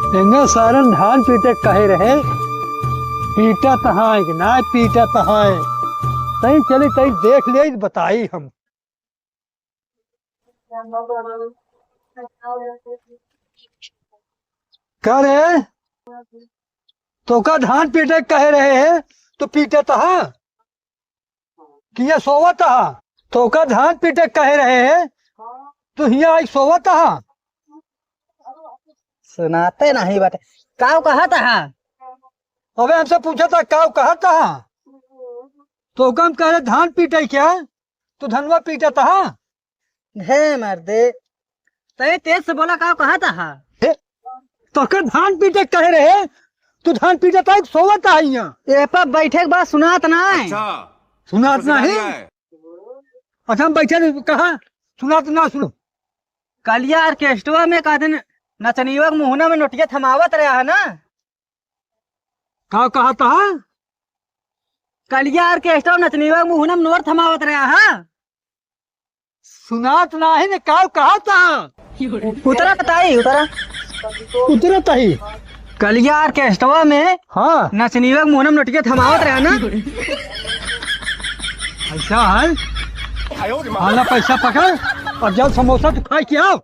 एंगा सारन धान पीटे कहे रहे, पीटा तहाँ कि ना पीटा तहाँ तई चली तई देख ले बताई हम। कह रहे तो का धान पीटे कहे रहे हैं तो पीटे तहाँ कि ये सोवा तहाँ। तो का धान पीटे कहे रहे हैं तो हिया आई सोवा तहाँ। सुनाते नहीं बात। काव कहा था? अबे हमसे पूछा था काव कहा था, तो कम कह रहे धान पीटे क्या तो धनवा पीटा था। हे मर्दे, तय तेज से बोला। काव कहा था? तो कर धान पीटे कह रहे तू धान पीटा था सोवत था यहाँ। ए पर बैठे के बाद सुनात ना है। सुनात ना है। अच्छा हम बैठे कहा सुनात ना सुनो। कलिया ऑर्केस्ट्रा में का दिन नचनिया मुहना में नोटिया थमावत रहा है ना। कहा था कलिया ऑर्केस्ट्रा नचनिया मुहना में नोर थमावत रहा है। सुनात ना है ने कहा था। उतरा बताई उतरा उतरा तही कलिया ऑर्केस्ट्रा में। हाँ नचनिया मुहना में नोटिया थमावत रहा ना। ऐसा है। आला पैसा पकड़ और जब समोसा तो खाए क्या।